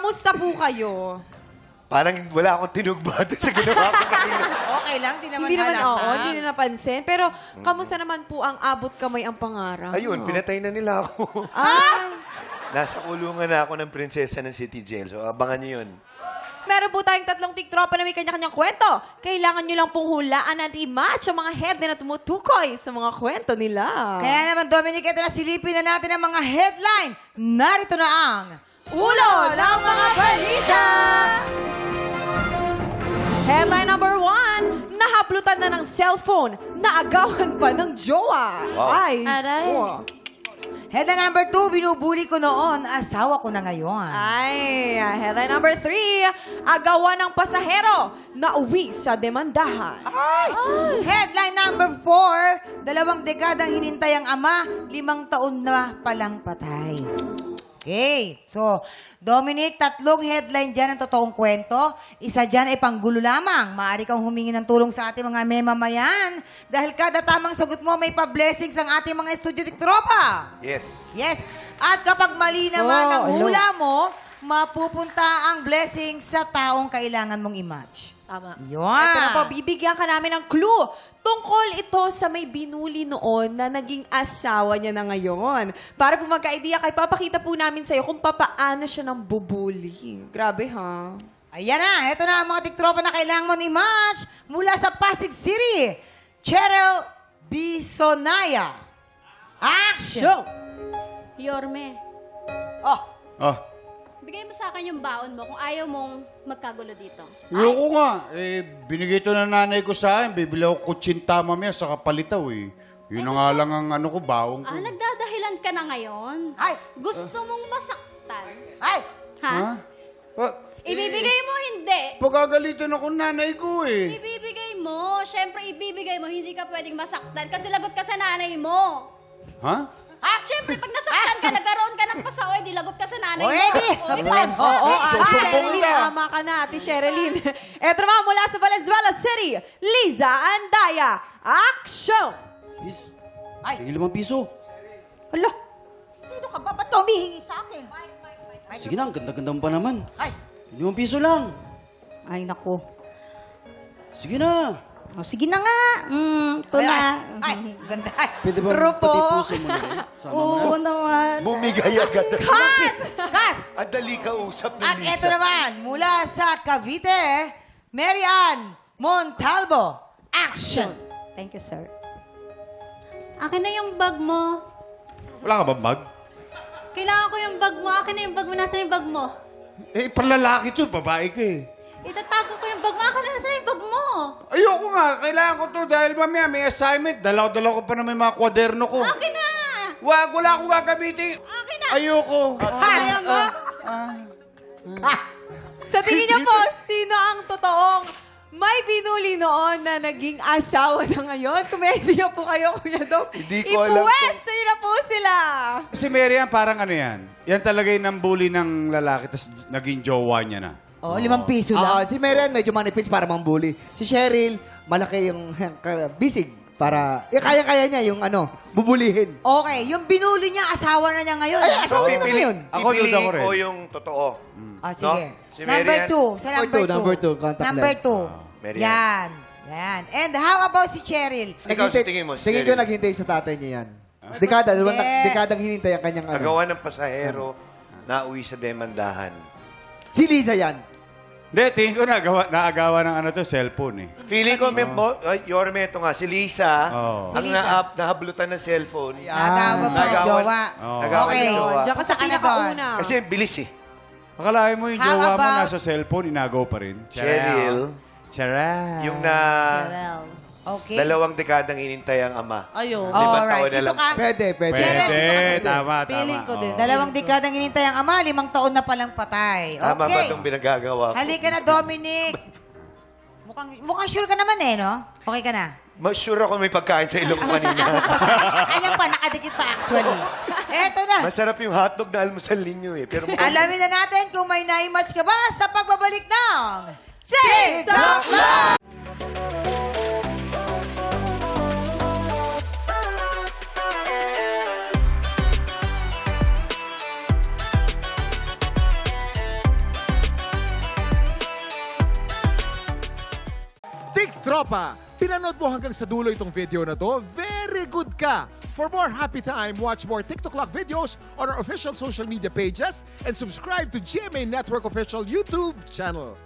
kamusta po kayo? Parang wala akong tinugbato sa ginawa ko kanina. Okay lang, di naman Hindi naman, halata. oo, hindi na napansin. Pero, kamusta naman po ang abot kamay ang pangarap? Ayun, pinatay na nila ako. Ay! Nasa kulungan na ako ng prinsesa ng City Jail. So, abangan niyo yun. Meron po tayong tatlong tiktropa na may kanya-kanyang kwento. Kailangan nyo lang pong hulaan at i-match ang mga headline na tumutukoy sa mga kwento nila. Kaya naman, Dominic, ito na silipin na natin ang mga headline. Narito na ang Ulo ng mga balita! Headline number 1, nahaplutan na ng cellphone, naagawan pa ng jowa. Wow. Ay, Aray. oh. Headline number 2, binubuli ko noon, asawa ko na ngayon. Ay, headline number 3, agawan ng pasahero, nauwi sa demandahan. Headline number 4, 2 dekadang hinintay ang ama, 5 taon na palang patay. Okay. So, Dominic, 3 headline dyan ang totoong kwento. Isa dyan ay panggulo lamang. Maaari kang humingi ng tulong sa ating mga memamayan dahil kada tamang sagot mo may pa-blessings ang ating mga studio tropa. Yes. Yes. At kapag mali naman ang hello. hula mo, mapupunta ang blessings sa taong kailangan mong i-match. Tama. Yun. Ito na po, bibigyan ka namin ng clue. Tungkol ito sa may binuli noon na naging asawa niya na ngayon. Para po magka-idea kay papakita po namin sa'yo kung papaano siya nang bubuli. Grabe ha? Ayan na, ito na ang mga tiktropa na kailangan mo i-match mula sa Pasig City. Cheryl Bisonaya. Action! Show! Yorme, Oh, Ah, bigay mo sa akin yung baon mo kung ayaw mong magkagulo dito. ayoko nga. Binigay ito ng nanay ko sa akin. Bibili ako kutsinta mamaya sa kapalitaw eh. Yun na nga lang ang ano ko, baong ko. Nagdadahilan ka na ngayon? Ay! Gusto mong masaktan? ay! Ha? Ha? Ibibigay mo, hindi. Pagagalitan ako ng nanay ko eh. Ibibigay mo. Siyempre, ibibigay mo. Hindi ka pwedeng masaktan kasi lagot ka sa nanay mo. Ha? Siyempre, pag nasaktan ka, nagkaroon ka ng pasaway, di lagot ka sa nanay O, mo. Eddie! Oo, Ate Susumbong Sherilyn, ka. tama ka na, Ate Sherilyn. Eto naman mula sa Valenzuela City, Liza Andaya. Action! Bis, Ay! sige 5 piso. Hala, Sino ka ba? Ba't ka humihingi sa akin? Sige na, ang ganda-ganda mo pa naman. Ay! 5 piso lang. Ay, naku. Sige na. O, sige na nga. Ito na. Ay, ganda. Ay, Pwede ba Grupo. pati puso mo na rin? Sama mo na. oo naman. Bumigay agad. Cut! At dali ka usap ng At Lisa. ito naman, mula sa Cavite, Mary Ann Montalvo. Action! Thank you, sir. Akin na yung bag mo. Wala ka bang bag? Kailangan ko yung bag mo. Akin na yung bag mo. Nasaan yung bag mo? Panlalaki to, babae ka eh. Itatago ko yung bag mo. Akin na nasaan yung bag mo? Ayoko nga, kailangan ko to dahil mamaya may assignment. Dalaw-dalaw ko pa na may mga kwaderno ko. Akin na! Wala akong gagamitin. Akin na! Ayoko. Kaya mo? sa tingin niyo po, sino ang totoong may binuli noon na naging asawa na ngayon? Kung may idea po kayo, Kuya Dom, Hindi ko alam ipuwes sa'yo na po sila. Si Mary Ann, parang ano yan? Yan talaga yung nambuli ng lalaki tapos naging jowa niya na. Oh, 5 piso lang. Si Meren medyo manipis para mambuli. Si Cheryl, malaki yung bisig para... kaya-kaya niya yung bubulihin. Okay, yung binuli niya, asawa na niya ngayon. Ay, asawa na ngayon. Ako, Pipiliin duda ko rin. ko yung totoo. Ah, sige. No? Si Mary Number Ann. 2. Sa number 2. Contact Number lens. 2. Mary Yan. Yan. And how about si Cheryl? Ikaw, sa tingin mo, si Tingin ko Cheryl. naghintay sa tatay niya yan. Hindi. Dekadang hinintay ang kanyang Agawan ng pasahero na uwi sa demandahan. Si Liza yan. Hindi, tingin ko naagawa ng cellphone eh. Feeling ko, Yorme, ito nga, si Lisa, Oo. Si ang Lisa. nahablutan ng cellphone. Nagawa pa ng Nagawan- jowa. Oo. Nagawan Okay. ng jowa. Diyan ka sa Saan ka na pinakauna. Kasi bilis eh. Akalain mo yung How jowa mo about- nasa cellphone, inagaw pa rin. Cheryl, Cheryl. yung na Okay. 2 dekadang inintay ang ama. Ayun. 5 taon Alright. na Dito lang. ka. Pwede. Pwede, Cheryl, dito ka sa- tama. Feeling ko din. Oo. 2 dekadang hinintay ang ama, 5 taon na palang patay. Tama ba Okay. itong pinagagawa ko? Halika na, Dominic. Mukhang sure ka naman eh, no? Okay ka na? Mas sure ako may pagkain sa ilong ko kanina. Ayan pa, nakadikit pa actually. Eto na. Masarap yung hotdog na almusal ninyo eh. Pero mukhang... Alamin na natin kung may naimatch ka ba sa pagbabalik ng... TikTok Live! Tropa, pinanood mo hanggang sa dulo itong video na to? Very good ka! For more happy time, watch more TikTok Clock videos on our official social media pages and subscribe to GMA Network official YouTube channel.